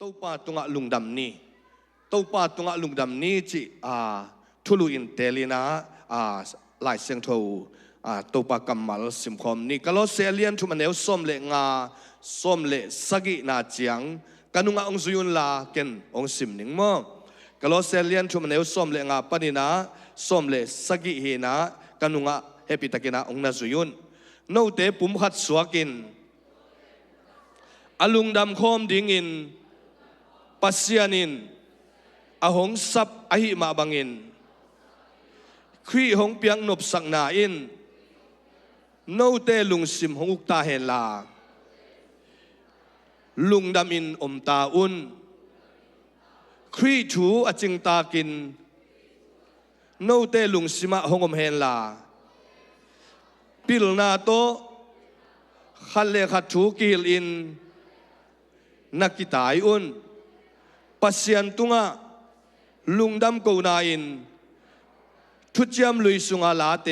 ตัวป้าตุงะลุงดำนี่ตัวป้าตุงะลุงดำนี่จีทุลุอินเตลินะหลายเสียงทูตัวป้ากำมัลสิมคอมนี่ก็ล้อเซเลียนทุมันเอวส้มเละงาส้มเละสกินาเจียงกันุงะองซุยุนลาเกนองสิมหนิงมองก็ล้อเซเลียนทุมันเอวส้มเละงาปนินะส้มเละสกิเฮนะกันุงะเฮปิตะกินะองนาซุยุนโนเตปุ่มขัดสวกินอลุงดำโคมดิ่งอินปัสยานินอหงซับอหิมาบังอินขี้หงเปียงนบสักนาอินโนเตลุงสิมหงอุกตาเฮลาลุงดำอินอมตาอุนขี้ถูอจิงตากินโนเตลุงสิมะหงอมเฮลาปิลนาโตขันเลขัดถูกิลอินนักกิตายอุนปัสยันตุงะลุงดำกูนาอินทุจยมลุยสุงาลาเต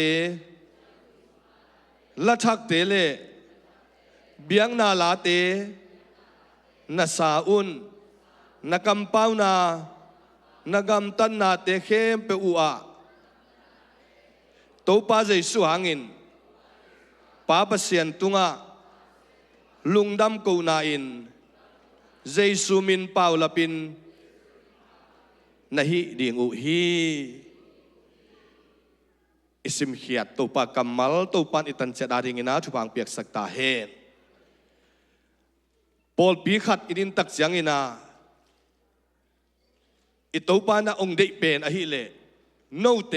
ละทักเตเลเบียงนาลาเตนาซาอุนนักำเป้านานักำตันนาเตเข้มเปอุอาตัวป้าใจสุหังอินป้าปัสยันตุงะลุงดำกูนาอินเจสุมินเป่าลปินนาฮิดิงอุฮีอิสิมเขียดตัวปากำมัลตัวปันอิตันเจดาดิงินาทุบางเปียกสักตาเฮนปอลปีขัดอิดินตักเสียงอินาอิตัวปานะองเดเป็นอหิเลโนเต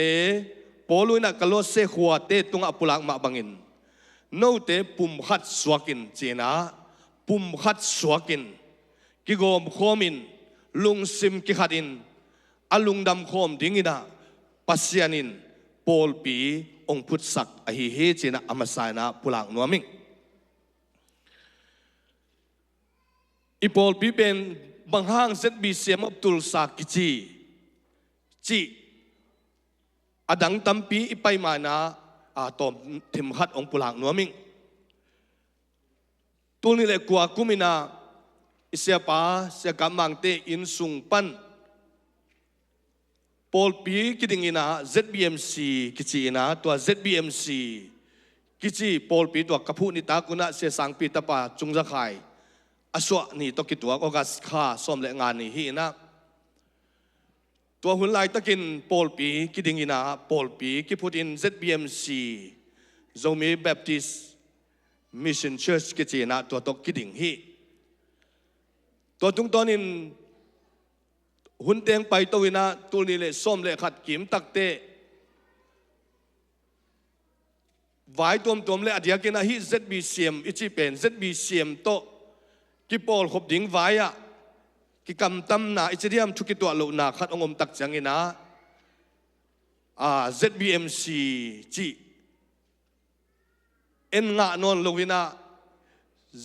ปอลุยนักกลอเซขัวเตตุงอปุลังมาบังอินโนเตปุ่มขัดสวกินเจนะปุ่มขัดสวกินกิโกมโคมินลุงซิมกิขัดอินอลุงดำโคมดิ่งอินะปัสยานินปอลปีองพุทธศักอหิเฮเจนะอมาสายนะปุลังนัวมิงอีปอลปีเป็นบางห้างZBCMตุลสากิจีอดังตัมปีอีไปมานะตอมทิมขัดองปุลังนัวมิงตัวนี้เลยกว่ากุมินาเสียป้าเสียกำมังเตอินสุงปันปอลปีกิดิงินา ZBMC กิจีนะตัว ZBMC กิจีปอลปีตัวกระพุนิตากุนะเสียสังปีตาปาจุงจะขายอสวะนี่ตกิตัวก็กัสข้าส้มและงานนี่ฮีนะตัวหุ่นลายตะกินปอลปีกิดิงินาปอลปีกิพุดิน ZBMC Zomi Baptist Mission Church กิจีนะตัวตกกิดิงฮีตัวตุงตอนินหุ่นเตียงไปตัววินาตัวนี้เลยส้มเลยขัดกิมตักเตะไว้ตัวเลยอดียกินอาฮิ ZBCM อิจิเป็น ZBCM โตกิปอลขบดิ่งไว้อะกิกำตั้มนาอิจิเดียมทุกิตัวโลนาขัดองค์ตักจังเงินะZBMC จีเอ็นงะนนโลวินา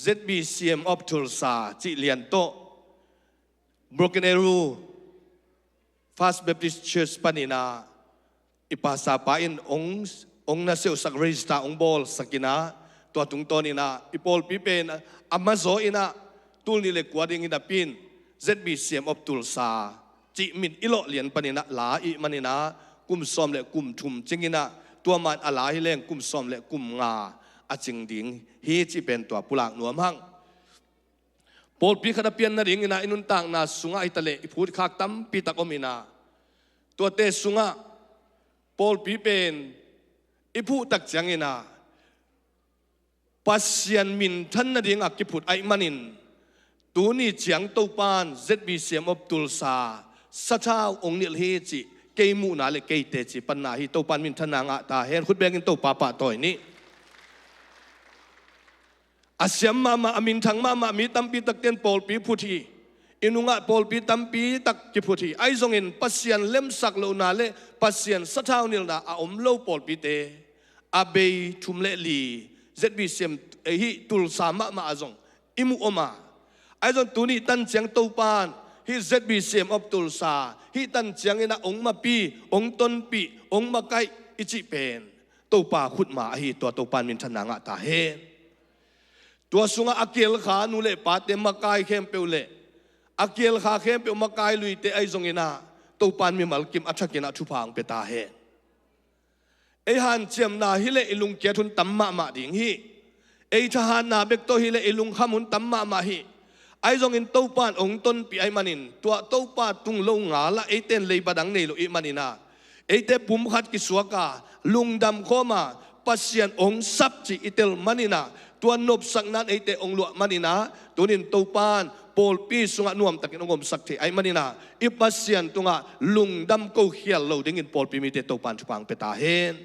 ZBCM of Tulsa จีเลียนโต Broken Arrow First Baptist Church ปานินาอิปัสสาปาอินองนาเซลสักเรจิตาองบอลสักินาตัวตุงตอนินาอิปอลปีเป็นอามาโซอินาตุลนิเลกวาดิงินาปิน ZBCM of Tulsa จิมินอิโลเลียนปานินาลาอิมานินากุมซอมและกุมทุมจิงินาตัวมันอาลาฮิเลงกุมซอมและกุมงาอาจิงดิงฮีจิเป็นตัวปุลังนัวมังปอลปีขณะเปลี่ยนนาดิงินาอินุนต่างนาสุงะอิตาเลพูดขากตั้มปีตักอมินาตัวเตสุงะปอลปีเป็นอิพูตักจังงินาปัสยันมินท่านนาดิงอักกิพุดไอมันินตัวนี้เจียงตัวปาน ZBCM of Tulsa สัชาองนิลเฮจิเกมูนาเลเกเตจิปันนาฮิตัวปานมินทนางะตาเฮนขุดเบงินตัวปาปะตัวนี้อาเซียมมาอามินทังมามีตัมปีตักเตียนปอลปีพุทีอินุงะปอลปีตัมปีตักกิพุทีไอซงอินปัสยันเล่มสักโลนาเลปัสยันสัชาวนิลนาอาอมโลปอลปีเตอาเบยทุมเลลี ZBCM ฮิตุลสามะมาอาซงอิมุอมาไอซงตัวนี้ตันเจียงตัวปานฮิ ZBCM of Tulsa ฮิตันเจียงอินะองมาปีองต้นปีองมาไกอิจิเป็นตัวปาขุดมาฮิตัวปานมินทนางะตาเฮตัวสุงะอาเกลขานุเลปาเตมากายเข้มเปวเล อาเกียลขาเข้มเป็นมาไกลุยเตไอจงอินะตัวปานมีมัลกิมอัชกินะทุพังเปตาเฮไอฮันเจียมนาฮิเลอิลุงเกียทุนตัมมาดิ่งฮีไอทหารนาเบกโตฮิเลอิลุงขมุนตัมมาฮีไอจงอินตัวปานองต้นปีไอมันินตัวปานตุงลงงาละไอเต้นเลยบัดังเนลุอิมันินาไอเตปุ่มขัดกิสวกาลุงดำเข้ามาปัสยันองซับจีอิเตลมันินาตัวนบสักนั้นไอเตองลวมันินาตัวนินตัวปานโปลปีสุงะนวมตะกินองมสักทีไอมันินาอิปัสยันตุงะลุงดำกูเขียลเราดิ้งอินโปลปีมีเตตัวปานชุพังเปตาเฮน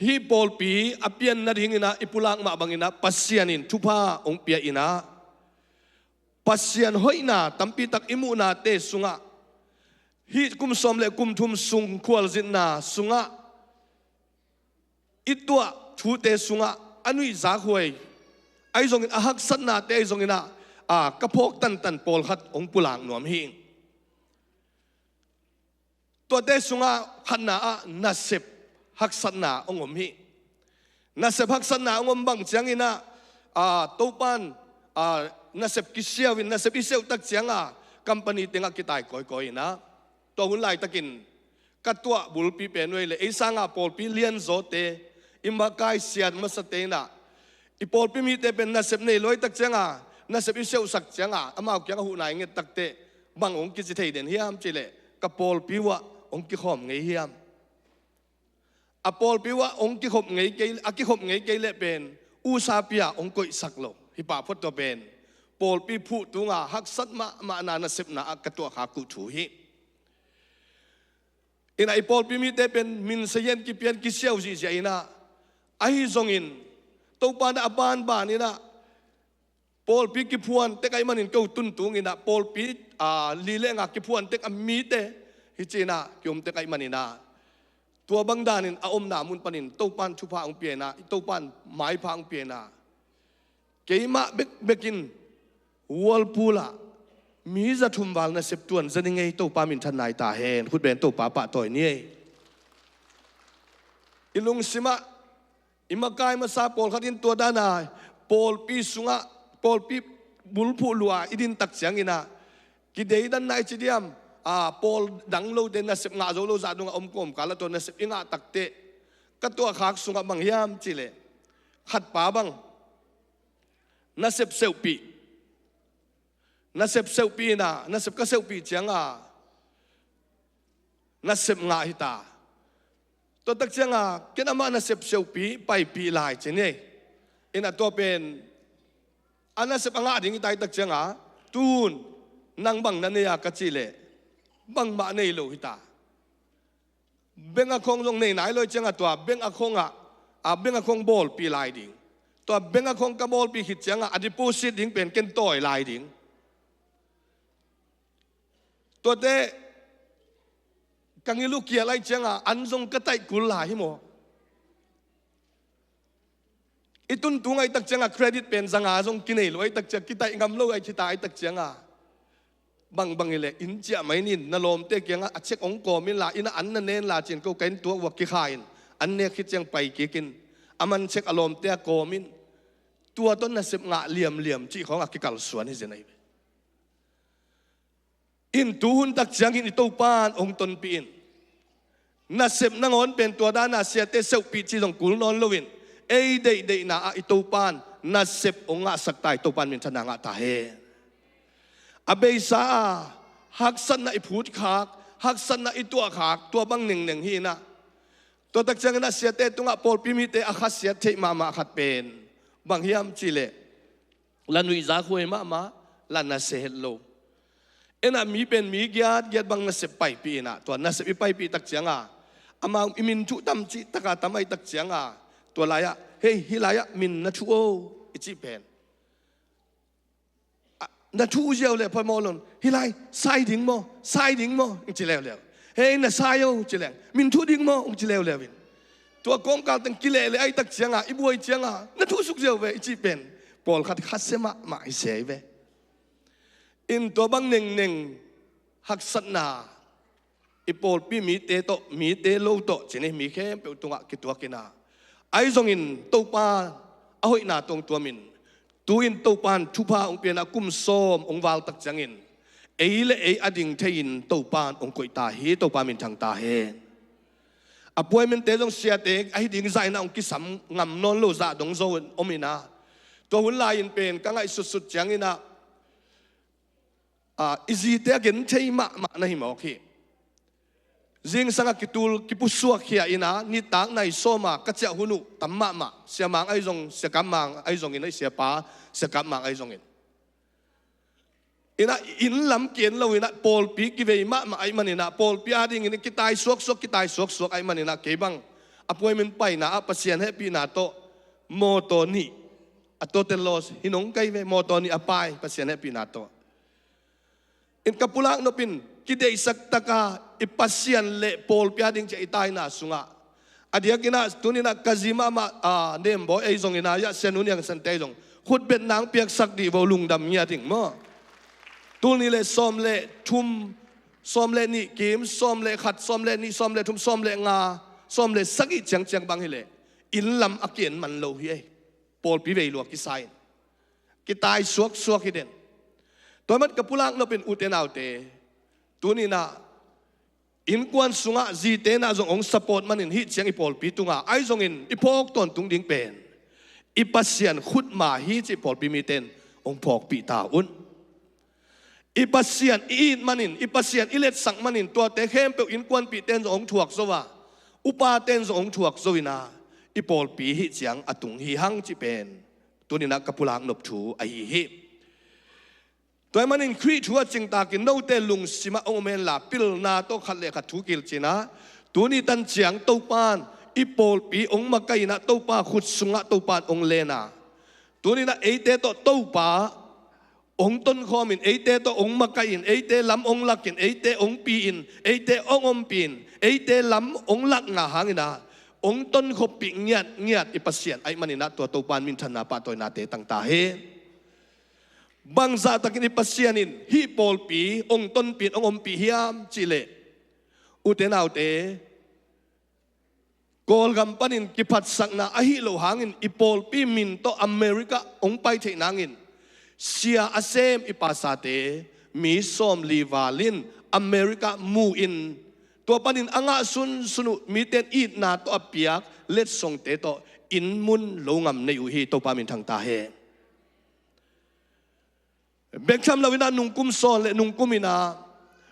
ฮีโปลปีอเปียนนาดิ้งอินะอิปุลังมาบังอินะปัสยันินทุพาองเปียอินะปัสยันหอยนาตัมปีตักอิมุนาเตสุงะฮีกุมสมเลกุมทุมสุงควลจินนาสุงะอิตัวทูเตสุงะอนุยจาหวยไอจงอินอาฮักสันนาเตไอจงอินะกระพกตันโปลขัดองปุลังหนวมหิงตัวเตสุงะขันนานาเซบฮักสันนาองมหินาเซบฮักสันนาองมบังเจียงอินะตัวปันนาเซบกิเซียวินนาเซบอิเซลตักเจียงคัมปานีเต็งกิตายก่อยนะตัวหุ่นไหลตะกินกัดตัวบุลปีเป็นไว้เลยไอ้สังอาโปลปีเลียนโซเตอิมากายเสียดมาสเตนะอีโปลปีมีเตเป็นนาเซบในลอยตักเจียงนาเซบอิเซลสักเจียงอามาเอาเกียงหูไหนเงี้ยตักเตบางองค์กิจเทเดนเฮียมจิเลกับโปลปีวะองค์กิขอมไงเฮียมอโปลปีวะองค์กิขอมไงเกลอากิขอมไงเกลเป็นอุซาเปียองค์กุยสักโลฮิปาพุทธเป็นโปลปีผู้ตุงฮักสัตมานาเซบนากัตัวขากุถูฮิอินไอโปลปีมีเตเป็นมินเซียนกิเปียนกิเซียวจีเจอินะไอจงอินตัวปานอบานบานินะโปลปีกิพวนเตกไอมันอินเก้าตุนตุงอินะโปลปีลีเลงกิพวนเตกอมีเตฮิจีนะกิอมเตกไอมันอินะตัวบังดานินอาอมนามุนปานินตัวปานชุพาองเปียนะตัวปานหมายพาองเปียนะเกยมาเบกินวอลปูละมีจะทุ่มวาลนะเสพตวนจะยังไงตัวป้ามินทันนายตาเห็นคุณเป็นตัวป้าป่าต่อยนี่อิลุงสิมะอิมากายมาซาโปลขัดินตัวด้านนายโปลปีสุงะโปลปีบุลผู้ลัวอิดินตักเสียงอินะกิเดย์ด้านนายจีเดียมโปลดังโลเดนนะเสพงาโจโลซาดุงอมกลมกาลตัวนะเสพอิงะตักเตะกัตัวขากสุงะบางยามจิเลขัดป่าบังนะเสพเซลปีนาเซบเซลปีนะนาเซบก็เซลปีเจียงนาเซบงาฮิตาตัวตักเจียงแค่นั้นมานาเซบเซลปีไปปีลายเจนี่อินะตัวเป็นนาเซบงาดิ่งตายตักเจียงตูนนางบังนั่นเนี่ยกัจจิเลบังมาในโลฮิตาเบงอาคงตรงในไหนเลยเจียงตัวเบงอาคงเบงอาคงบอลปีลายดิ่งตัวเบงอาคงกับบอลปีหิดเจียงอดีปูซิดดิ่งเป็นเกนต่อยลายดิ่งตัวเตกังอิลูกเกียร์ไรเจียงอันทรงกระไตกุลาฮิโมอิตุนตุงไอตักเจียงเครดิตเป็นสังหาทรงกินเอลไอตักเจียงกิไตงำโลไอคิตาไอตักเจียงบางอิเลอินเจียไม่นินนลมเตเกียงอัดเช็คองโกมิลาอินะอันนั่นเน้นลาเจนก็เกนตัววักกิขายอันเนี้ยคิดเจียงไปกินอามันเช็คอารมณ์เตะโกมินตัวต้นน่ะเสพงะเหลี่ยมจีของอักกิกัลสวนให้เจนไออินตูหุนตักเสียงอินตัวปานองตนปีนน่าเสพนั่งอนเป็นตัวด้านน่าเสียเตเซลปีจีของกุลนอนลวินเอเดน่าอิตัวปานน่าเสพองอาสักตายตัวปานมินธนางาตาเฮอเบซาฮักสันน่าอิพูดขากฮักสันน่าอิตัวขากตัวบังหนึ่งฮีนะตัวตักเสียงน่าเสียเตตุงะโปลปีมิเตอาคัสเสียเทมาขัดเป็นบางฮิมจิเลลันุยซาคุยมาลันน่าเสหโลเอ็นะมีเป็นมีเกียรติบังนัสเซปไปปีนะตัวนัสเซปไปปีตักเสียงอามาอิมินจุตั้มจิตะกาตั้มไอตักเสียงตัวลายเฮ้ยฮิลายมินนัชูโออิจิเป็นนัชูเจียวเลยพอมอลนฮิลายไซดิ้งโมอิจิเลวเฮ้ยนัสไซโอจิเลงมินทูดิ้งโมอิจิเลววินตัวกองการตั้งกิเลเลยไอตักเสียงอิบวยเสียงนัทูสุกเจียวเวอิจิเป็นปอลขัดคัดเสมาอิเสยเวอินตัวบังหนึ่งหักสันนาอีโปลปีมีเตโตมีเตโลโตเจนี่มีแค่เป็นตัวกิตัวกินาไอซงอินตัวปาเอาหินาตรงตัวมิน tu in to pan thu pa ong pian a kum som ong wal tak changin ei le ei ading thein to pan ong koi ta hi to pa min thang ta he appointment te jong sia te ai ding zai na ong ki sam ngam non lo za dong zo omina to hun lai in pen ka ngai sut sut changina izi te gen thei ma na hi mo khi jing sanga kitul kipusua khia ina ni tak nai soma ka cha hunu tamma ma sia mang ai jong sia kam mang ai jong in ai sia pa sia kam mang ai jong in ina in lam kien lo ina pol pi ki ve ma ai manina pol pi ading in kitai suak ai manina ke bang appointment pai na Pasian happy na to moto ni total loss hinong kai ve moto ni apai Pasian happy na to in kapulang no pin kidei saktaka ipasian le pol piading cha itai na sunga adia kina tunina kazima ma nembo ei zong ina ya senun yang sante jong khut bet nang piak sak di bo lungdam nya ting mo tulni le som le thum som le ni kim som le khat som le ni som le thum som le nga som le saki chang chang bang hele in lam akien man lo hi pol pi ve lo ki sai ki tai suak hi den toy mat kapulang no pin uten autte tunina in kwan sunga zite na jong ong support manin hi chiang ipol pi tunga ai jong in ipok ton tung ding pen ipasian khut ma hi chi pol pi mi ten ong pok pi ta un ipasian in manin ipasian ilet sang manin to te khem pe in kwan pi ten ong thuak zowa upa ten ong thuak zoina ipol pi hi chiang atung hi hang chi pen tunina kapulang nop thu ai hi toy manin khri thua chingta ki no te lung sima ong men la pil na to khat le khat thu kil china tuni tan chiang to pan ipol pi ong makai na to pa khut sunga to pan ong lena tuni na eite to pa ong ton khomin eite to ong makai in eite lam ong lakin eite ong pi in eite ong om pin eite lam ong lak nga hangina ong ton kho pi ngiat ipasian ai manina to pan min thana pa toy na te tang ta he bangza takin ipasianin hi pol pi ong ton pi ong om pi hiam chile uten autte kol gam panin kiphat sakna ahi lo hangin ipol pi min to America ong pai the nangin sia asem ipasate mi som livalin America mu in to panin anga sunu miten it na to apiak let song te to in mun lo ngam nei u hi to pa min thang ta he bekam lawina nungkum son le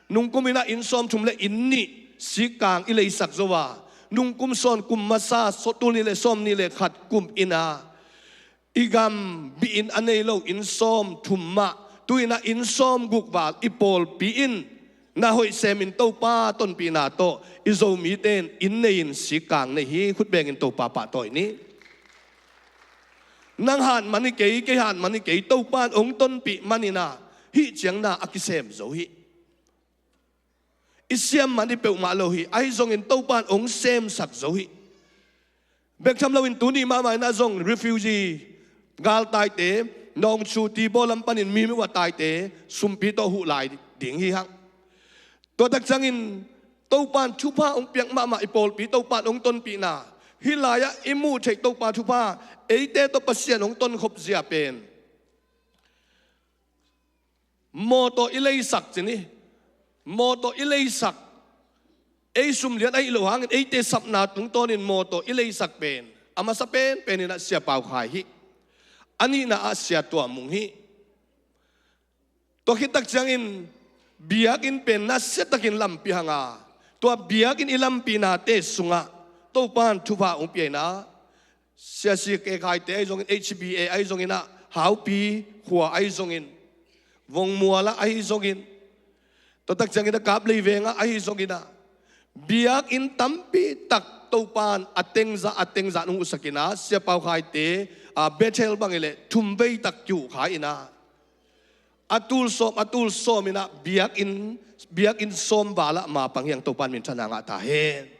nungkumina in som thum le inni sikang ilei sak zowa nungkum son kum masa sotul ni le som ni le khat kum ina igam bi in anei lo in som thumma tuina in som gukwal ipol pi in na hoi semin to pa ton pi na to izo mi ten in nein sikang ne hi khut beng in to pa toy ni nang han mani ke han mani ke to pan ong ton pi manina hi chiang na akisem zo hi isiam mani pe ma lo hi ai zong in to pan ong sem sak zo hi bek tham lo in tu ni ma mai na zong refugee gal tai te nong chu ti bolam panin mi wa tai te sum pi to hu lai ding hi hang to tak chang in to pan chu pa ong piang ma ipol pi to pan ong ton pi na hilaya imu thek to pa thu pa eite to Pasian ong ton khop zia pen moto ilei sak chini moto ilei sak ei sum lian ai lo hang eite sapna tung tonin moto ilei sak pen ama sa pen penina sia pau khai hi ani na asia to mung hi to hitak changin biakin pen na setakin lampi hanga to biakin ilampi na te sunga to pan thupa ong pi na sia si ke khai te jong HBA ai jong ina hau pi khua ai jong in vong muala ai jong in to tak chang ina kap lei venga ai jong ina biak in tampi tak to pan ateng za nung usakina sia pau khai te betel bangile thumbei tak kyu khai ina atul som ina biak in som bala ma pangyang to pan min thana nga ta hen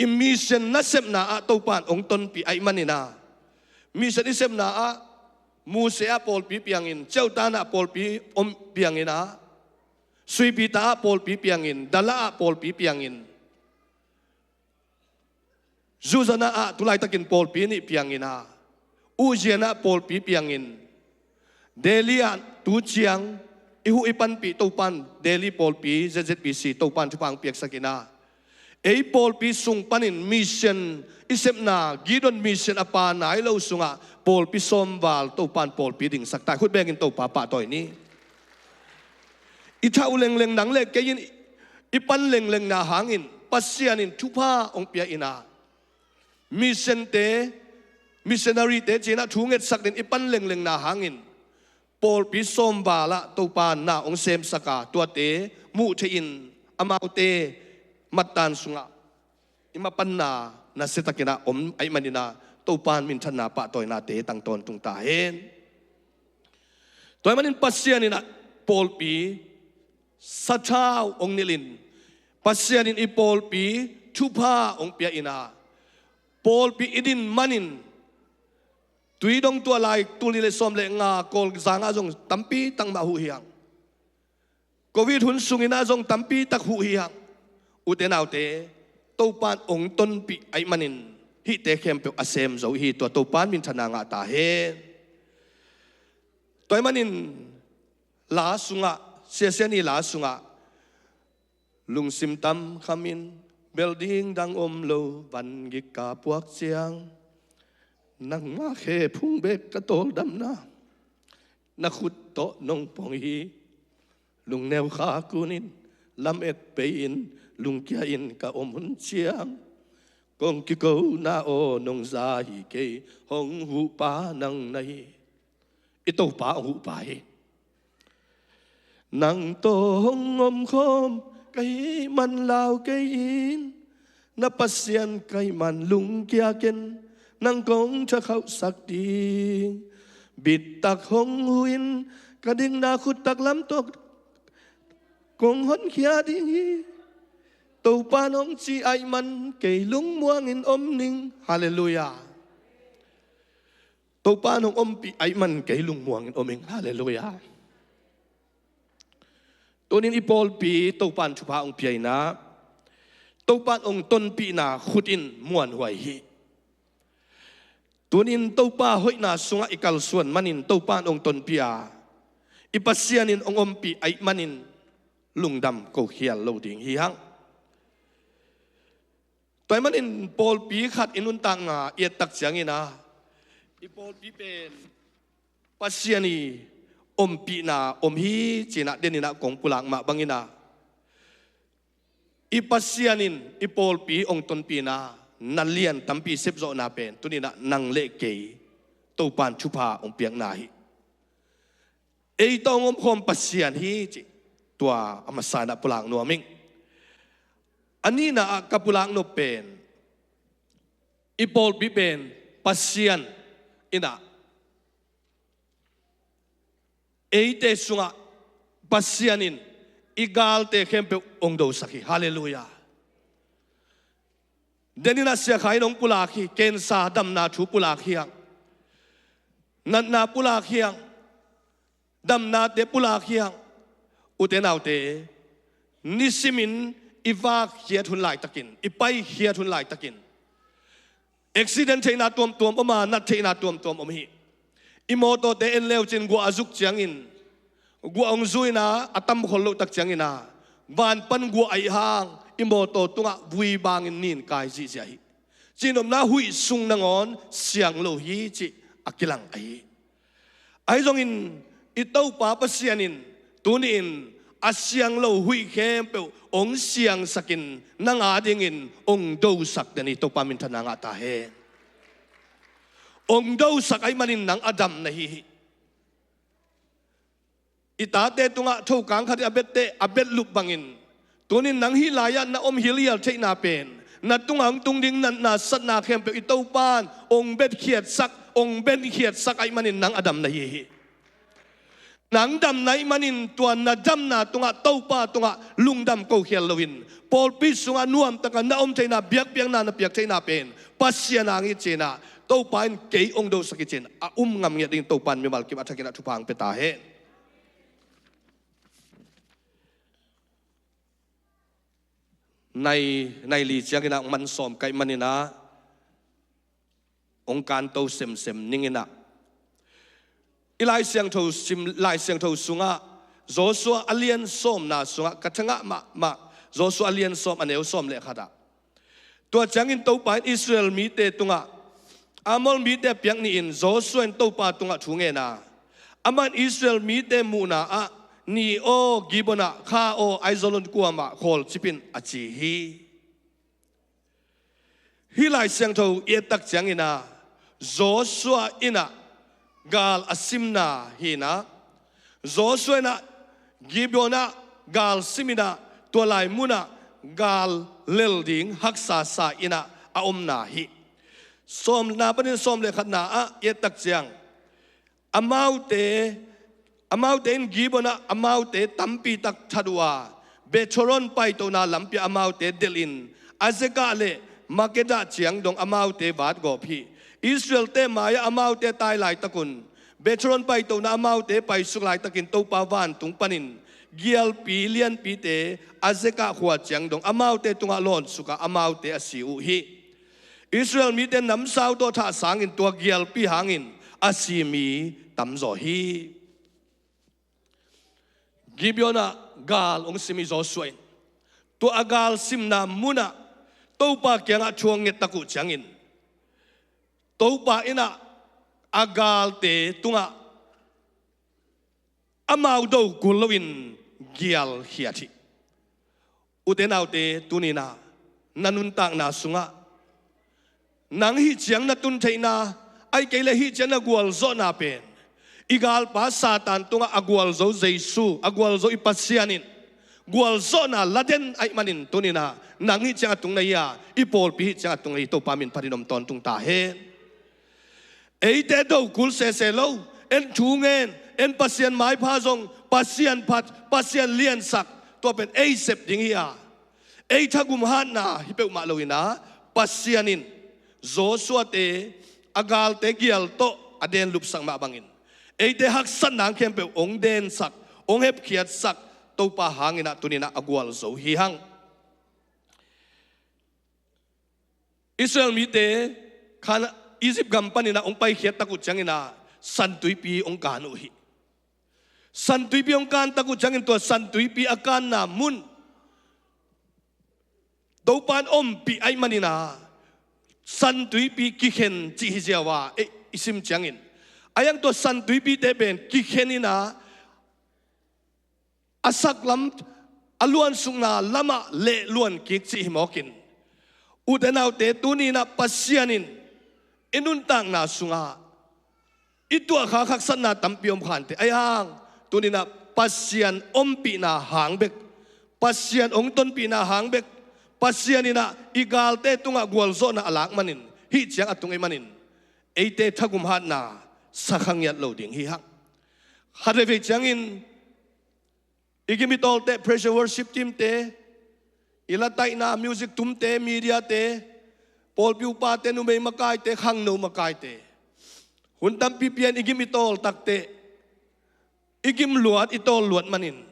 mission na sem na to pan ong ton pi ai manina mission isem na mu se a pol pi piangin cheuta na pol pi om piangina sui pi ta pol pi piangin dala pol pi piangin zuzana tulai takin pol pi ni piangina ujiana pol pi piangin เดลีอันตูเจียงอิหุอิปันปีตูปันเดลีปอลปีZBCตูปันทุพังเปียกสกินาปอลปีสุงปันินมิชชั่นอิเซมนากีดอนมิชชั่นอปานาไอเลวสุงะปอลปีสมวาลตูปันปอลปีดิ่งสักตายขุดแบกินตูปาปะต่อยนี้อิท่าอุเลงเลงหนังเล็กแกยินอิปันเลงเลงนาหางินปัสเซียนินทุพาองเปียอินามิชชั่นเตมิชชันนารีเตจีน่าทุงเอ็ดสักดินอิปันเลงเลงนาหางินปอลปีสมวาละตูปันนาองเซมสกาตัวเตมูเทอินอามาเตมัตตันสุงะอิมาปันนานาเสตกินาไอมันดินาตูปานมินทนาปะตอยนาเตตังตอนตุงตาเห็นตัวมันนินปัสเซียนินะปอลปีสัชาวองนิลินปัสเซียนินอีปอลปีทุพาองเปียอินาปอลปีอิดินมันินตุยดงตัวลายตุลิเลสอมเลงากอลจางอาจงตัมปีตังมาหูเฮียงโควิดหุนสุงินาจงตัมปีตักหูเฮียงอุเทนเอาเตตูปานองต้นปีไอมันินฮิเตเข้มเปออาเซมโจฮีตัวตูปานมินธนางาตาเฮตัวมันินลาสุงะเสียเสียนี่ลาสุงะลุงซิมตัมขมินเบลดิ้งดังอมโลวันกิกาพวกเสียงนังมาเคพุ่งเบกกระโตดำนานักขุดโตนงปองฮีลุงแนวขากูนินลำเอ็ดเปยินลุงเกียอินกะอมหุ่นเชียงกงกิโกนาโอนงซาฮิเกหงหูปานังในอิโตปาหูปาเฮนังโตหงอมคมไกมันลาวไกอินนับปัสยันไกมันลุงเกียเกนนังกงจะเข้าสักดีบิดตักหงหุยนกระดิ่งนาขุดตักลำตกกงหนเขียดีตูปานองจีไอมันเกยลุงมัวงินอมนิงฮาเลลูยาตูปานองอมปีไอมันเกยลุงมัวงินอมนิงฮาเลลูยาตัวนี้อีปอลปีตูปานชุภาองเปียนะตูปานองต้นปีนาขุดอินมวนหวยฮีตัวนี้ตูปาหอยนาสุงะอิกัลส่วนมันินตูปานองต้นปีอาอิปัสเซียนินองอมปีไอมันินลุงดำก็เขียนโลดิ่งฮีฮังตัวมันอินปอลปีขัดอินุนตังเอียตักเสียงอินะอีปอลปีเป็นปัสเซียนีอมปีนาอมฮีจีน่าเดนินะกงปุลังมาบังอินะอีปัสเซียนินอีปอลปีองต้นปีนานันเลียนตั้มปีเซบโซนาเป็นตัวนี้นะนังเล่เกยตัวปานชุภาองเปียงนาฮิตองอมคมปัสเซียนฮีจีตัวอามาสานะปุลังนัวมิงอันนี้นะกับปุลังโนเป็นอีปอลบิเป็นปัสเซียนอินะเตสุงะปัสเซียนินอีกาลเตเข้มเปองโดสักฮาเลลูยาเดนินาเสียขายนงปุลักฮีเกณฑ์สาดำนาชูปุลักฮีนันนาปุลักฮีดำนาเตปุลักฮีอุเทนเอาเตนิสิมินอีวากเฮียทุนหลายตะกินอีไปเฮียทุนหลายตะกินอุบิเหตุเทนาตัวออกมานัดเทนาตัวออกมาฮีอีโมโตเตเอ็นเลวจินกัวอาจุกเจียงอินกัวองซุยนาอัตมขลุ่ตักเจียงอินาวันปันกัวไอหางอีโมโตตุงะวุยบางอินนินกายจีเสียฮีจินอมนาหุยสุงนงอนเสียงโลฮีจิอักลังไอจงอินอีเต้าป้าปัสเซียนินตัวนี้อินอาเซียงโลหุยเข้มเปอองเสียงสักินนางอาดิงินองดูสักเดนิตัวปามินทนางอาตาเฮองดูสักไอมันินนางอดัมนะฮีอิตาเตตุงะทูกังขัดอเบเตอเบลุบังอินตัวนี้นางฮิลายะนาอมฮิลียลเทนาเป็นนัดตุงหังตุงดิงนัดนาสัตนาเข้มเปอิตัวปานองเบ็ดเขียดสักองเบ็ดเขียดสักไอมันินนางอดัมนะฮีหนังดำในมันินตัวนาดำนาตุงะเต้าป้าตุงะลุงดำก็เขียนลวินปอลปิสุงะนวมตะกันนาอมเจนาเบียกเบียงนาเบียกเจนาเป็นปัสยานางอิเจนาเต้าปานเกยองดูสกิเจนงำเงียดิ่งเต้าปานมีมาลกิบอัฐกินะทุพังเปตาเฮในลีเจียกินะมันสอมไกมันนี่นะองค์การเต้าเซมนิงินะ อีไลเสียงทูซิมไลเสียงทูสุงะโจชัวอเลียนส้มนาสุงะกระทั่งมาโจชัวอเลียนส้มอันเอวส้มเลยขดาตัวจังอินตัวปานอิสราเอลมีเตตุงะอามอลมีเตเปียงนี่อินโจชัวอินตัวปาตุงะทุงเงนาอามันอิสราเอลมีเตมูนาอะนีโอกิบนาข้าโอไอโซลอนกัวมาโคลจิปินอจีฮีไลเสียงทูเอตักจังอินาโจชัวอินะกาลอสิมนาฮีนะโจชัวนะกิบนา gal simina tua lai muna gal lel ding haksa sa ina a na hi som na panin som le khat na a ye tak chiang amaute in gibona amaute tampi tak thadua bechoron pai to na lampi amaute delin azeka le makeda chiang dong amaute wat go phi Israel te maya amaute tai lai takun bechoron pai to na amaute pai suklai takin to pawan tung panin gial pi lian pi te azeka khwa chiang dong amaute tunga lon suka amaute asiu hi Israel mi te nam sao to tha sang in tua gial pi hangin asimi tam zo hi gibiona gal ong simi zo suai to agal simna muna to pa kyanga chuang nget taku changin to pa ina agal te tunga amau do kulwin gial hiati utenau te tunina nanun tak na sunga nang hi chiang na tun theina ai kele hi chana gwal zo na pen igal pa satan tunga agwal zo jesu agwal zo ipasianin gwal zo na laden ai manin tunina nang hi chang tung na ya ipol pi chang tung ai to pamin parinom ton tung ta he ei te do kul se lo en chungen en pasian mai pha zong pasian phat pasian lian sak to pen ei sep ding hi ei thagum han na hi pe ma loina pasianin zo suate agal te gial to aden lup sang ma bangin ei te hak san nang khem pe ong den sak ong hep khiat sak to pa hangina tunina agwal zo hi hang Israel mi te khana Egypt company na ong pai khiat takut changina san tuipi ong kanu hi san tuipi ong kan takut changin to san tuipi akan na mun do pan om pi ai manina san tuipi ki khen chi hi jawa isim changin ayang to san tuipi te ben ki khenina asak lam aluan sungna lama le luan ki chi himokin udenau te tunina pasianin inun tang na sunga itu khak san na tampiom khan te ayang tunina pasian ompi na hangbek pasian ong ton pi na hangbek pasianina igal te tunga gwal zo na alak manin hi chiang atung manin eite thagum hat na sakhang yat lo ding hi hak hadeve changin igimitol te pressure worship team te ilatai na music tum te media te Paul piu pa te nu may makai te khang no makai te Huntam pipian igim itol takte igim luat itol luat manin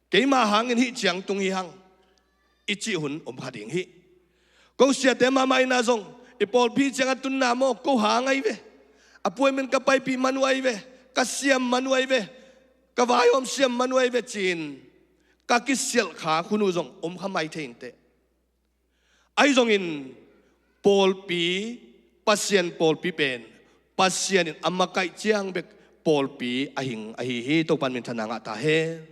kay mahangin hi chiang tung hi hang ichi hun hading hi ko sia te mamay na zong ipol pi chiang atun na mo ko hangay ve apoy men kapay pi manuay ve kasiam manuay ve kawayom siam manuay ve chin kakisyal kha khunu zong khamay thein te ay zong in Paul pi pasian Paul pi pen pasian in amakai chiang bek Paul pi ahing ahihi to pan min thananga ta he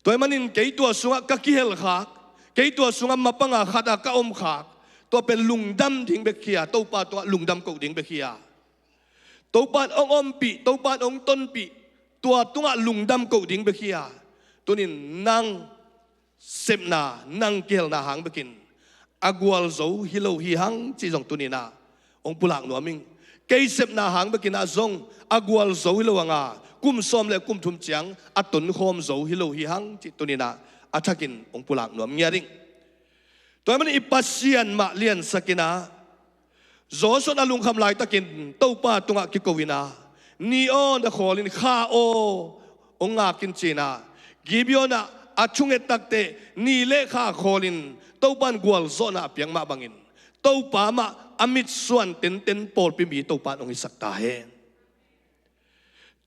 toy manin kei tua sunga kakihel khak kei tua sunga mapanga khata ka khak to pen lungdam ding bek khia to pa to lungdam ko ding bek khia to pan ong pi to pan ong ton pi tua tunga lungdam ko ding bek khia tunin nang sepna nang kel na hang bekin agwal zo hilo hi hang chi jong tunina ong pulak no ming kei sep na hang bekina zong agwal zo hilo anga kum som le kum thum chiang atun khom zo hilo hi hang chi tunina athakin ong pulak no ngiaring toy man ipasian ma lian sakina zo so na lung kham lai takin to pa tunga ki kowina ni on the kholin kha o onga kin china gibiona achunget takte ni le kha kholin tau pan gwal zona piang ma bangin tau pa ma amit suan ten pol pi mi tau pan ong isak ta he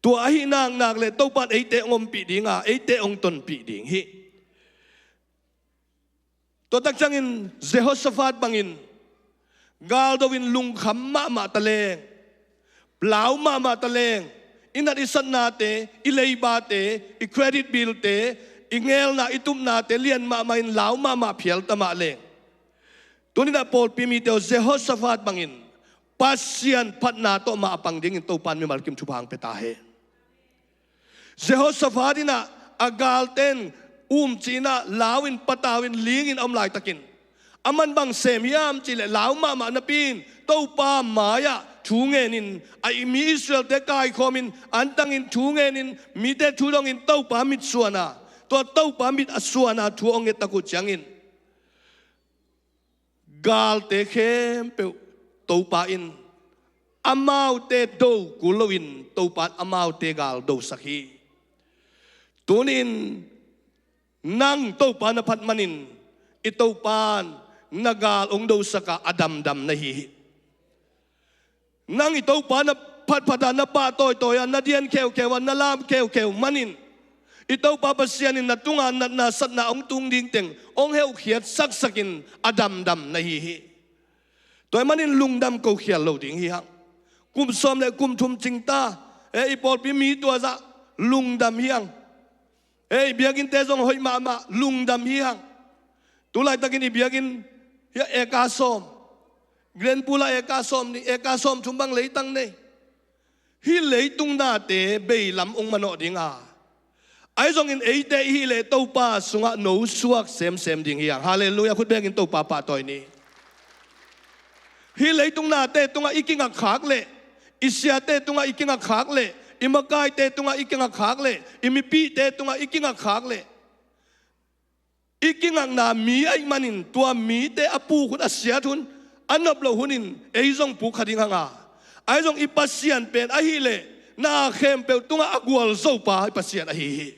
ตัวหินางนักเลยตัวปัดไอเตองมปีดิงไอเตองตนปีดิงฮิตัวตักจังอินเจโฮสฟาดบังอินกาลดวินลุงขำมาตะเลงเปล่ามาตะเลงอินัดอิสันนาเตอิเลย์บาเตอิเครดิตบิลเตอิเงลนาอิตุมนาเตเลียนมาอินเหลามาเพียลตะมาเลงตัวนี้นะโปลปีมีเตอเจโฮสฟาดบังอินปัสเซียนพัดนาโตมาปังดิ่งอินตัวปันมีมาลกิมชุพังเปตาเฮเจโฮสฟาดินะอากาลเตนจีน่าลาวินปตาวินลิงอินอมลายตะกินอามันบังเซมยามจีเลลาวมาณปีนเต้าปามายะทูเงนินไอมีอิสราเอลเตกายคอมินอันตังอินทูเงนินมีเตทูดองอินเต้าปามิดส่วนาตัวเต้าปามิดอส่วนาทูองเงตะกุจังอินกาลเตเข้มเปเต้าปาอินอามาวเตโดกุลวินเต้าปาอามาวเตกาลโดสักฮีตัวนินนั่งเต้าปานพัดมันินอิเต้าปานนากาลองดูสกาอดัมดำนะฮีนั่งอิเต้าปานพัดนาปาโตยันนาเดียนเขววันนาลามเขวมันินอิเต้าปาปัสยานินนาตุงานนาสัตนาองตุงดิ่งเต็งองเฮวเขียดสักกินอดัมดำนะฮีตัวมันินลุงดำเขาเขียดโลดิ่งฮีฮังกุมซ้อมและกุมทุมจิงตาอีปอดพิมีตัวซะลุงดำฮีฮังbiakin tezong hoi ma lungdam hiang tulai takin biakin ya ekasom gren pula ekasom ni ekasom chumbang leitang ne hi leitung na te beilam ong mano dinga ai zong in eite hi le topa sunga no suak sem ding hiang hallelujah khut biakin topa pa toy ni hi leitung na te tunga ikinga khak le isya te tunga ikinga khak le imakai te tunga ikinga khak le imipi te tunga ikinga khak le ikinga na mi ai manin tua mi te apu khut asia thun anop lo hunin eizong pu khading hanga aizong ipasian pen ahi le na khem pe tunga agwal zopa ipasian ahi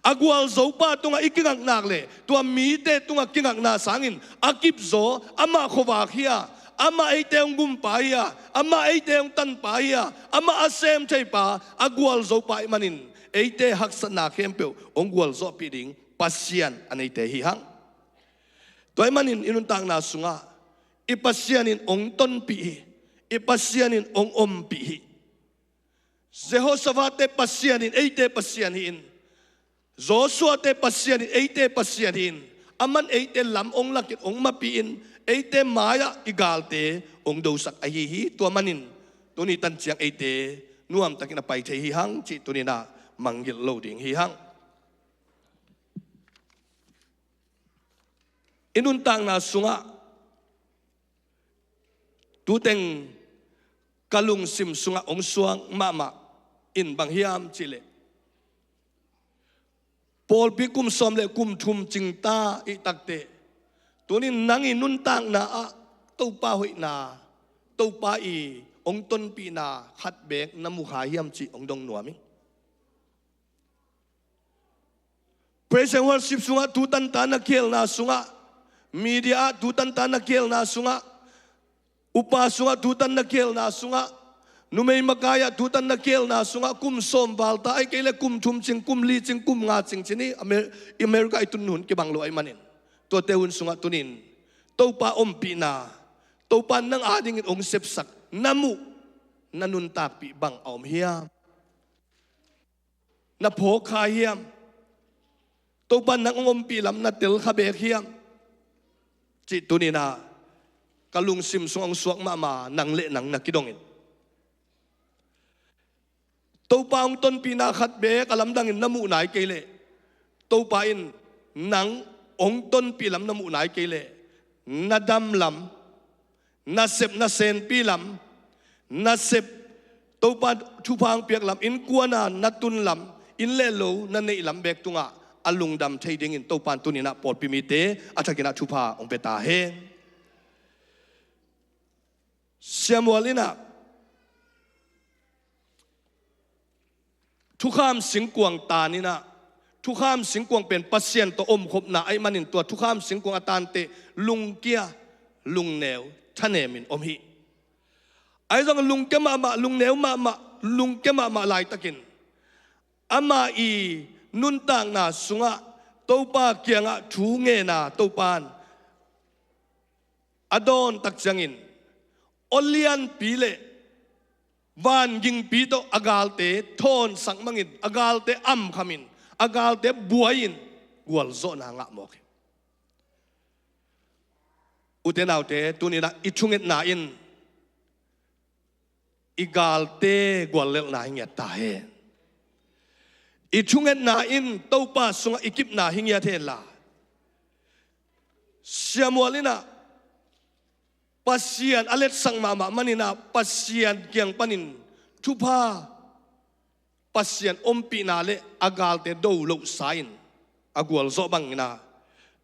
agwal zopa tunga ikinga nak le tua mi te tunga kinga na sangin akip zo ama khowa khia ama aiteng gumpaya ama aiteng tanpaya ama asem thaipa agwal zo pai manin eite haksana khempeu ongwal zo piding pasian anaite hi hang toy manin inun tang na sunga ipasianin ong ton pi ipasianin ong om pi Jehoshaphat pasianin eite pasianin Joshua te pasianin eite pasianin aman eite lam ong lakit ong mapiin eite maya igalte ong dosak ahihi tua manin tuni tan chiang eite nuam takina pai the hi hang chi tuni na manggil loading hi hang inun tang na sunga tuteng kalung sim sunga ong suang mama in bang hiam chile Paul pi kum som le kum thum ching ta i takte tunin nangi nun tang na tau pa hoi na tau pa i ong ton pi na khat bek na mu kha hiam chi ong dong nuami praise and worship sunga tu tan ta na kel na sunga media tu tan ta na kel na sunga upa sunga tu tan na kel na sunga numei makaya tu tan na kel na sunga kum som balta ai kele kum thum ching kum li ching kum nga ching chini America itun nun ke banglo ai manin to teun sunga tunin topa ompi na topa nang ading ong sepsak namu nanun tapi bang om hiam na pho kha hiam topa nang ompi lam na tel khabe hiam chi tunina kalung sim sung suak mama nang le nang nakidongin topa ong ton pina khat be kalam dangin namu nai kele topa in nang ong ton pilam namu nai kele nadam lam nasep na sen pilam nasep topa thupang piak lam in kuana natun lam in lelo na nei lam bek tunga alungdam thading in topan tunina pot pimite athakina thupa ong peta he siamwalinaทุกข้ามสิงกวงตานี่นะทุกข้ามสิงกวงเป็นปัสเซียนตัวอมขบนาไอ้มันนินตัวทุกข้ามสิงกวงอาตานเตลุงเกียลุงแนวท่านเอมินอมฮิไอ้ตรงลุงเกมาลุงแนวมาลุงเกมาลายตะกิน ama i nun tang na sunga topa kianga thu nge na topan adon tak changin olian pile van ging pito agalte thon sang mangin agalte am khamin agalte buain wal zo na nga mok utenaute tunina ichunget na in igalte gwalel na hinga ta he ichunget na in topa sunga ikip na hinga the la siamwalina Pasian alet sang mama manina pasian kiang panin tupa pasian ompi na le agalte do lo sain agwal zo bang na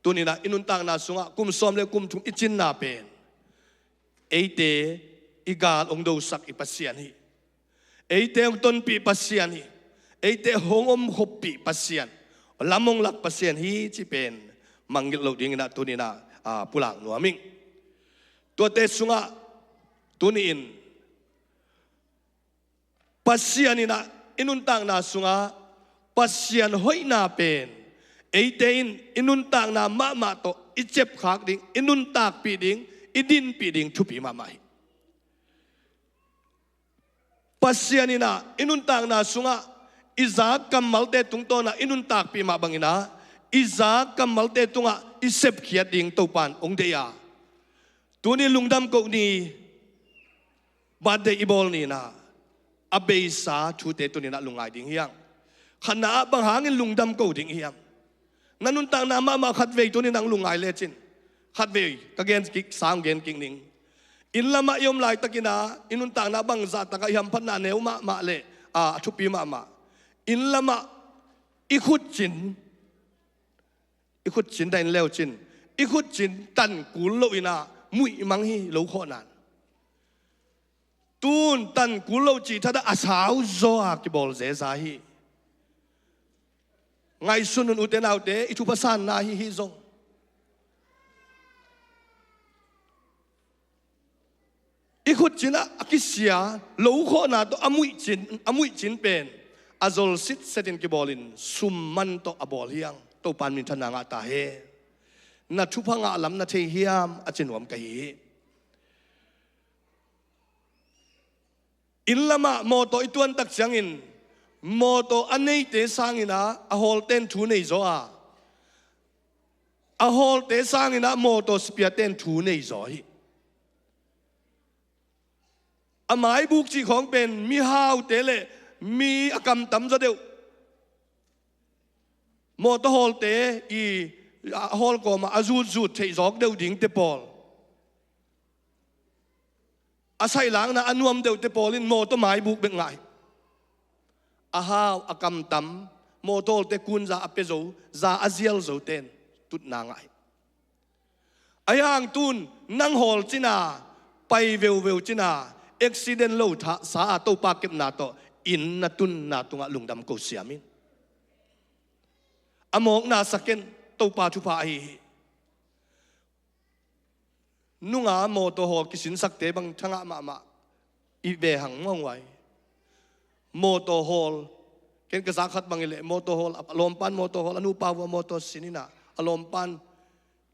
tunina inuntang na sunga kum som le kum tung ichin na pen eite igal ong do sak ipasian hi eite ong ton pi pasian hi eite hongom hopi pasian lamong lak pasian hi chi pen mangil lo ding na tunina pulang nuaming tua te sunga tuniin pasian ina inuntang na sunga pasian hoi na pen eitein inuntang na mama to ichep khak ding inuntak pi ding idin pi ding thupi mama hi pasian ina inuntang na sunga iza kamal te tungto na inuntak pi ma bangina iza kamal te tunga isep khiat ding topan ong deya Tuni lungdam ko ni bade ibol ni na abay sa chute tuni na lungay ding hiyang khana bang hangin lungdam ko ding hiyang nanuntang na mama khatwei tuni nang lungay lechin khatwei kagen kik sang gen king ning in lama yom lai takina inuntang na bang za taka yam phan na neu ma le thupi ma in lama ikhut chin dain leo chin ikhut chin tan kul lo ina mui mang hi lo kho nan tun tan kulo chi thada asau zo a ki bol ze za hi ngai sunun uten autte itu pasan na hi zong ikhut china akisia lo kho na to amui chin pen azol sit setin ki bolin summan to abol hiang to pan min thana nga ta he na thupa nga lam na the hiam achinwam ka hi inlama moto ituan tak changin moto anei te sangina a hol ten thu nei zo a hol te sangina moto spia ten thu nei zo hi amai buk chi khong pen mi hau te le mi akam tam zo deu moto hol te i hol ko ma azut zut thei zok deu ding te pol asai lang na anuam deu te polin mo to mai buk bek ngai ahaw akam tam mo tol te kun za apezo za aziel zo ten tut na ngai ayang tun nang hol china pai veu china accident lo tha sa to pa kep na to in na tun na tunga lungdam ko siamin amok na saken to pa thu pa hi nunga moto hol kisin sakte bang thanga ma ibe hang mong wai moto hol ken ka zakhat bangile moto hol alompan moto hol anu pawa moto sinina alompan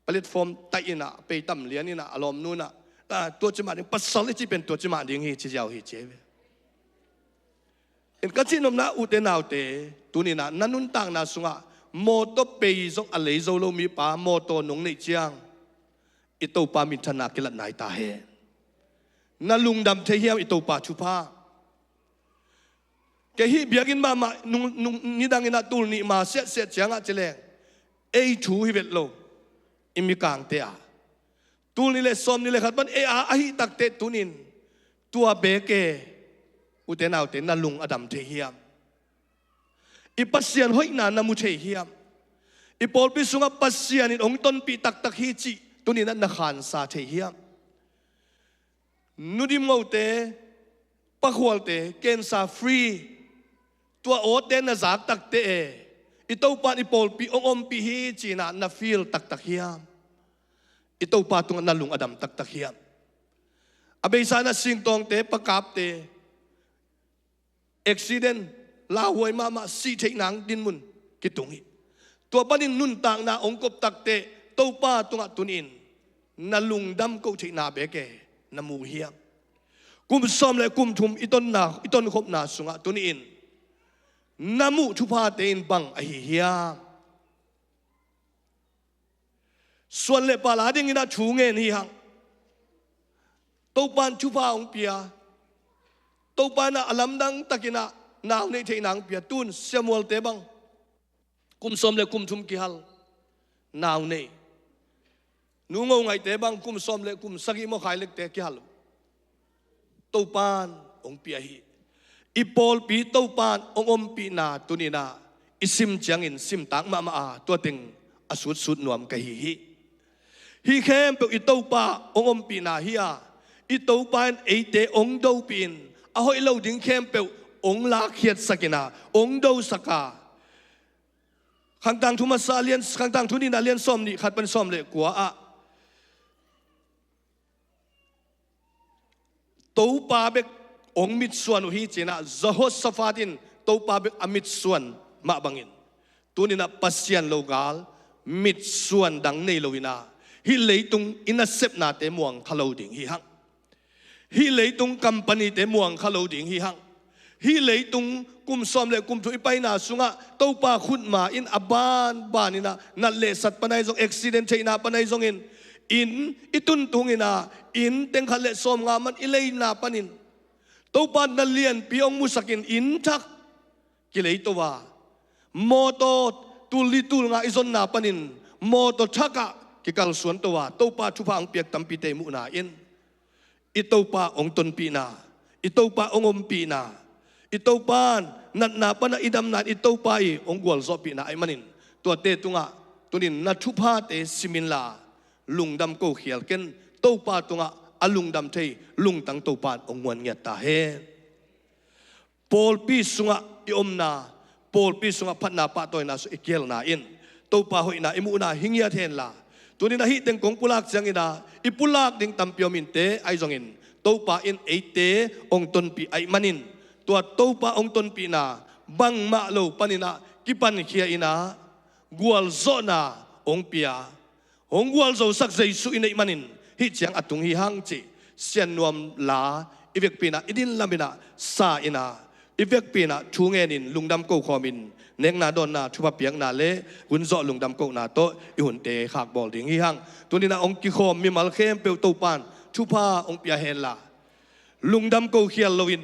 platform taina pe tam lianina alom nuna to chima ding pasal chi pen to chima ding hi chi jaw hi chebe en ka chinom na utenaute tunina nanun tang na sunga moto pe zok alei zo lo mi pa moto nong nei chiang ito pa min thana kilat nai ta he na lungdam the hiam ito pa chupa ke hi biagin ma nung nidang ina tul ni ma set changa chele ei thu hi vet lo imi kang te a tul ni le som ni le khat ban e a hi tak te tunin tua beke utenau te na lung adam the hiam i pasian hoi na namu the hiam i pol pi sunga pasian in ong ton pi tak hi chi tunin na khan sa the hiam nudim ngote pakhwalte ken sa free tua ote na zak tak te ito pa ni pol pi ong pi hi china na feel tak hiam ito pa tung na lung adam tak hiam abay sana singtong te pakap te accident ลาหวยมาสีเทนังดินมุนกิตุงิตัวปนินนุนต่างนาองกบตักเตะเต้าป้าตุงตุนินนาลุงดำกูเทนาเบเกนามูเฮียกุมซ้อมเลยกุมทุมอีต้นคบนาสุงตุนินนามูทุพาเตนบังอหิเฮียส่วนเล็บปลาดิ่งนาชูเงินฮีหังเต้าปานทุพาองเปียเต้าปานาอลัมดังตะกินะนาวในเทนังเปียตุนเซมัวลเตบังกุมซ้อมเลยกุมทุมกิฮัลนาวในนูงงไงเตบังกุมซ้อมเลยกุมสักิโมขายเล็กเตกิฮัลเต้าปานองเปียฮีอีปอลปีเต้าปานองอมปีนาตุนีนาอิซิมจังอินซิมตังมาตัวติงอสุดนวมกะฮีฮีเข้มเปอีเต้าปาองอมปีนาฮีอาอีเต้าปานเอเตองโดปีนอาหอยเราดิ้งเข้มเปองลาเขียดสกินาองโดสกาขังตังทุมาซาเลียนขังตังทุนีนาเลียนซ้อมนี่ขัดเป็นซ้อมเลยกัวอะเต้าปาเบกองมิดส่วนอุฮิเจนะซาฮสซาฟาดินเต้าปาเบกอมิดส่วนมาบังอินตัวนี้นะปัสยันโลกาลมิดส่วนดังในโลวินาฮิเลยตุงอินาเซปนาเตมวงขลาวดิ่งฮิฮังฮิเลยตุงกัมปานีเตมวงขลาวดิ่งฮิฮังฮิเลยตุงกุมซ้อมเลยกุมถุยไปนาสุงะเต้าปาขุดมาอินอบานนี่นะนัดเลสัตปนัยจงอุบิเหตุใช่นาปนัยจงอินอิตุนตุงอินาอินเต็งขัดเลซ้อมงามันอิเลยนาปนินเต้าปานัดเลียนปีองมุสกินอินทักกิเลยตัวโมโตตุลิตุลงาอิซอนนาปนินโมโตทักะกิกัลส่วนตัวเต้าปาชุพางเปียกตัมปีเตมุนาอินอิเต้าปาองตนปีนาอิเต้าปาองอมปีนาอิเต้าปานนัดนาปนาอิดำนาอิเต้าปาองกวลซอปีนาไอมันินตัวเตตุงะตัวนินนัดชุพาเตซิมินลาลุงดำโกเขียลเกนเต้าปาตุงะอลุงดำเทลุงตังเต้าปานองวนเงียตาเฮปอลปีสุงะอิอมนาปอลปีสุงะพัดนาปะตัวนาสุอิเกลนาอินเต้าปาหอยนาอิมูนาหิงยาเทนลาตัวนี้นะฮิตึงกงปุลักจังอินาอิปุลักดึงตัมเปียวมินเตไอจงอินเต้าปาอินเอเตองตนปีไอมันินตัวเต้าปาองตนปีนาบังมาโลปานินากิปันเขียอินากัวลโซนาองเปียองกัวลโซสักใจสุอินไอมันินฮิจังอตุงฮิฮังจีเสียนนวมลาอีเวกปีนาอิดินลามินาซาอินาอีเวกปีนาชูเงนินลุงดำโกคอมินเน็กนาดอนนาชุบเปียงนาเล่หุ่นโซลุงดำโกนาโตอีหุ่นเตะขากบอลดิ่งฮิฮังตัวนี้นะองกิโคมมีมัลเข้มเปียวเต้าปานชุพาองเปียเฮนลาลุงดำโกเขียลโลวิน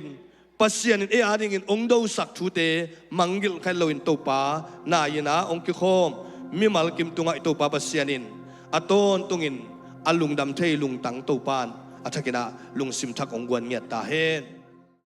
ปัสยานินเออาดิ่งองโดสักชูเตมังกิลใครโลวินเต้าปานายนะองกิโคมมีมัลกิมตุงไอเต้าปาปัสยานินอตอนตุงินอลุงดำเทลุงตังเต้าปานอัฐกินะลุงซิมทักองกวนเงียตาเฮน